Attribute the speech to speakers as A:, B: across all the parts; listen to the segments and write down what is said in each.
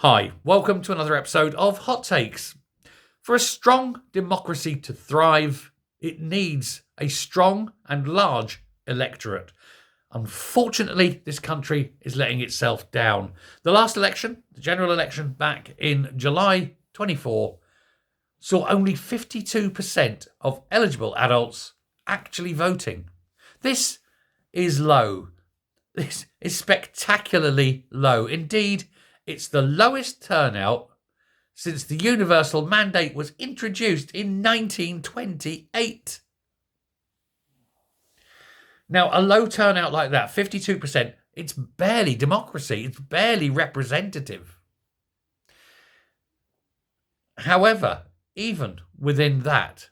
A: Hi, welcome to another episode of Hot Takes. For a strong democracy to thrive, it needs a strong and large electorate. Unfortunately, this country is letting itself down. The last election, the general election back in July 24, saw only 52% of eligible adults actually voting. This is low. This is spectacularly low. Indeed, it's the lowest turnout since the universal mandate was introduced in 1928. Now, a low turnout like that, 52%, it's barely democracy. It's barely representative. However, even within that,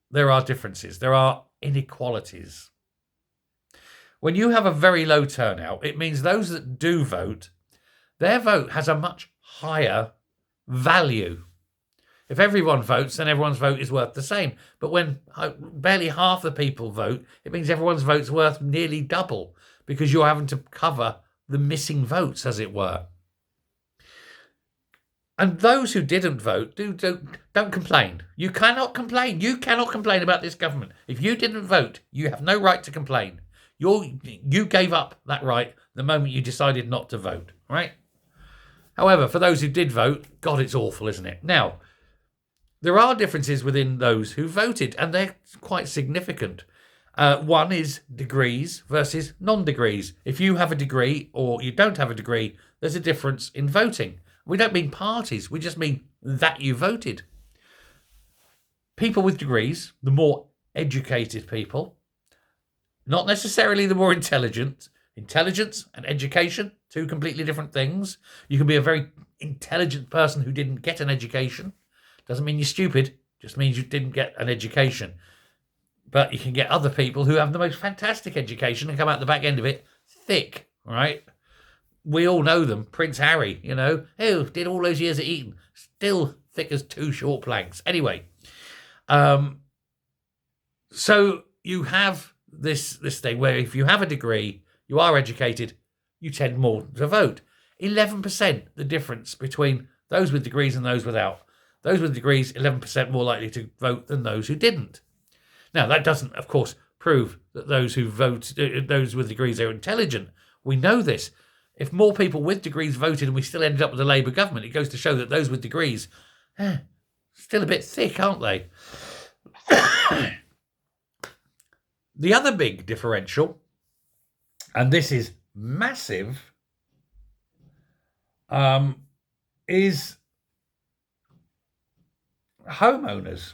A: there are differences. There are inequalities. When you have a very low turnout, it means those that do vote, their vote has a much higher value. If everyone votes, then everyone's vote is worth the same. But when barely half the people vote, it means everyone's vote's worth nearly double because you're having to cover the missing votes, as it were. And those who didn't vote, don't complain. You cannot complain. You cannot complain about this government. If you didn't vote, you have no right to complain. You gave up that right the moment you decided not to vote, right? However, for those who did vote, God, it's awful, isn't it? Now, there are differences within those who voted, and they're quite significant. One is degrees versus non-degrees. If you have a degree or you don't have a degree, there's a difference in voting. We don't mean parties, we just mean that you voted. People with degrees, the more educated people, not necessarily the more intelligent. Intelligence and education, two completely different things. You can be a very intelligent person who didn't get an education. Doesn't mean you're stupid, just means you didn't get an education. But you can get other people who have the most fantastic education and come out the back end of it thick, right? We all know them. Prince Harry, who did all those years at Eton, still thick as two short planks. Anyway, so you have this thing where if you have a degree, you are educated, you tend more to vote. 11% the difference between those with degrees and those without. Those with degrees, 11% more likely to vote than those who didn't. Now, that doesn't, of course, prove that those who vote, those with degrees are intelligent. We know this. If more people with degrees voted and we still ended up with a Labour government, it goes to show that those with degrees, still a bit thick, aren't they? The other big differential, and this is massive, is homeowners.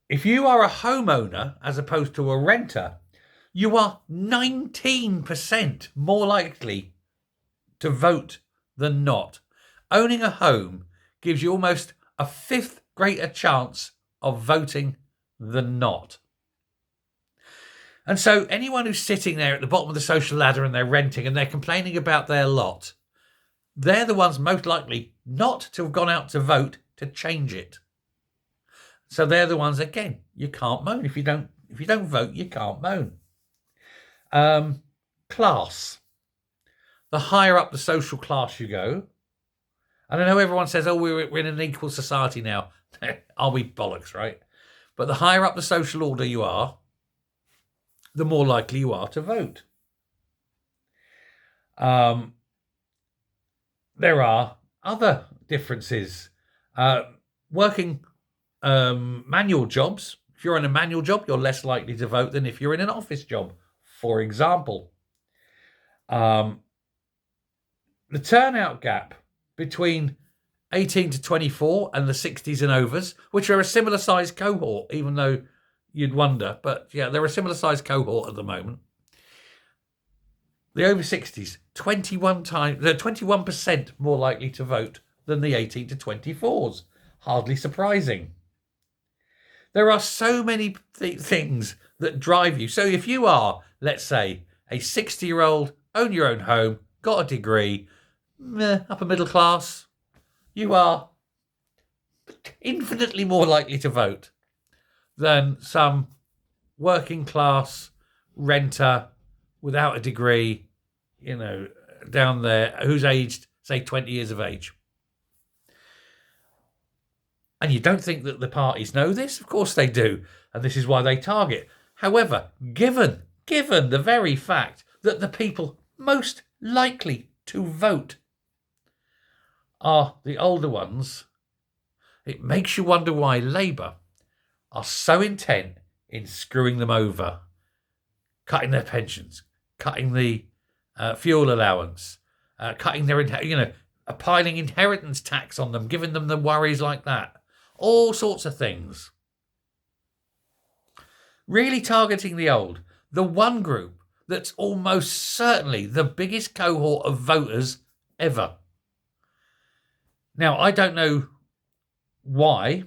A: If you are a homeowner as opposed to a renter, you are 19% more likely to vote than not. Owning a home gives you almost a fifth greater chance of voting than not. And so anyone who's sitting there at the bottom of the social ladder and they're renting and they're complaining about their lot, they're the ones most likely not to have gone out to vote to change it. So they're the ones, again, you can't moan. If you don't vote, you can't moan. Class. The higher up the social class you go, and I know everyone says, we're in an equal society now. Are we bollocks, right? But the higher up the social order you are, the more likely you are to vote. There are other differences. Working manual jobs. If you're in a manual job, you're less likely to vote than if you're in an office job, for example. The turnout gap between 18 to 24 and the 60s and overs, which are a similar size cohort, even though you'd wonder. But yeah, they're a similar size cohort at the moment. The over 60s, 21% more likely to vote than the 18 to 24s. Hardly surprising. There are so many things that drive you. So if you are, let's say, a 60-year-old, own your own home, got a degree, upper middle class, you are infinitely more likely to vote than some working class renter without a degree, down there who's aged, say, 20 years of age. And you don't think that the parties know this? Of course they do. And this is why they target. However, given the very fact that the people most likely to vote are the older ones, it makes you wonder why Labour are so intent in screwing them over, cutting their pensions, cutting the fuel allowance, cutting their, piling inheritance tax on them, giving them the worries like that. All sorts of things. Really targeting the old. The one group that's almost certainly the biggest cohort of voters ever. Now, I don't know why.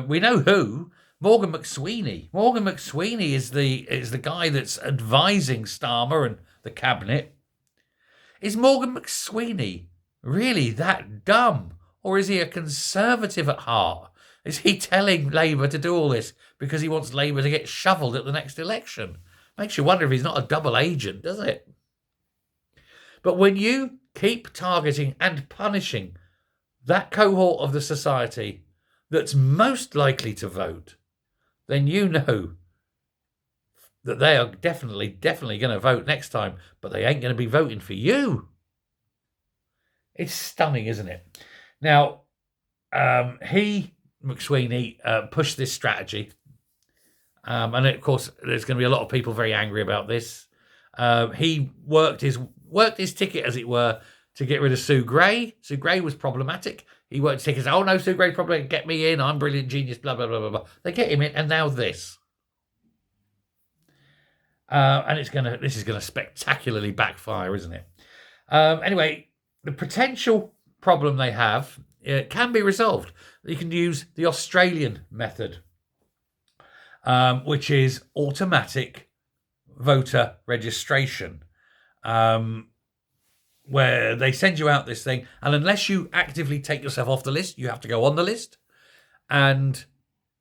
A: We know who. Morgan McSweeney. Morgan McSweeney is the guy that's advising Starmer and the cabinet. Is Morgan McSweeney really that dumb? Or is he a conservative at heart? Is he telling Labour to do all this because he wants Labour to get shoveled at the next election? Makes you wonder if he's not a double agent, does it? But when you keep targeting and punishing that cohort of the society that's most likely to vote, then you know that they are definitely going to vote next time, but they ain't going to be voting for you. It's stunning, isn't it? Now, McSweeney pushed this strategy. And of course, there's going to be a lot of people very angry about this. He worked his ticket, as it were, to get rid of Sue Gray. Sue Gray was problematic. He worked his ticket, oh no, Sue Gray, problematic, get me in, I'm brilliant, genius, blah, blah, blah, blah, blah. They get him in, and now this. And this is going to spectacularly backfire, isn't it? Anyway, the potential problem they have can be resolved. You can use the Australian method, which is automatic voter registration, where they send you out this thing, and unless you actively take yourself off the list, you have to go on the list. And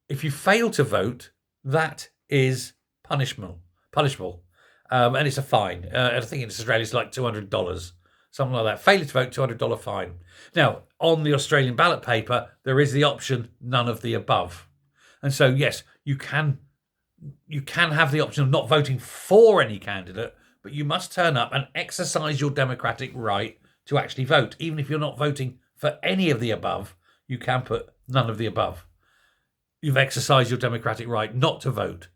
A: if you fail to vote, that is punishable. And it's a fine. I think in Australia it's like $200, something like that. Failure to vote, $200 fine. Now, on the Australian ballot paper, there is the option none of the above. And so, yes, you can have the option of not voting for any candidate, but you must turn up and exercise your democratic right to actually vote. Even if you're not voting for any of the above, you can put none of the above. You've exercised your democratic right not to vote.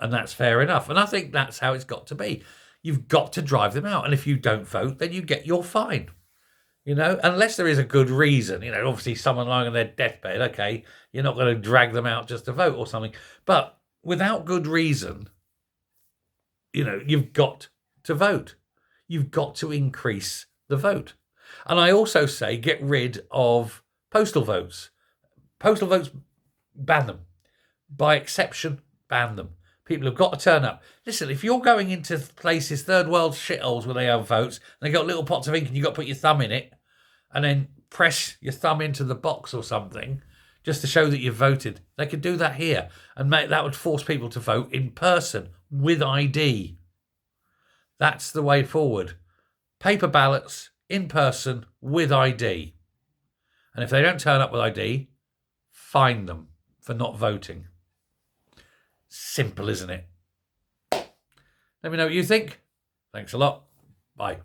A: And that's fair enough. And I think that's how it's got to be. You've got to drive them out. And if you don't vote, then you get your fine. Unless there is a good reason, obviously someone lying on their deathbed, okay, you're not going to drag them out just to vote or something. But without good reason, you've got to vote. You've got to increase the vote. And I also say get rid of postal votes. Postal votes, ban them. By exception, ban them. People have got to turn up. Listen, if you're going into places, third world shitholes where they have votes, and they've got little pots of ink and you've got to put your thumb in it, and then press your thumb into the box or something, just to show that you've voted. They could do that here, and that would force people to vote in person with ID. That's the way forward. Paper ballots, in person, with ID. And if they don't turn up with ID, fine them for not voting. Simple, isn't it? Let me know what you think. Thanks a lot. Bye.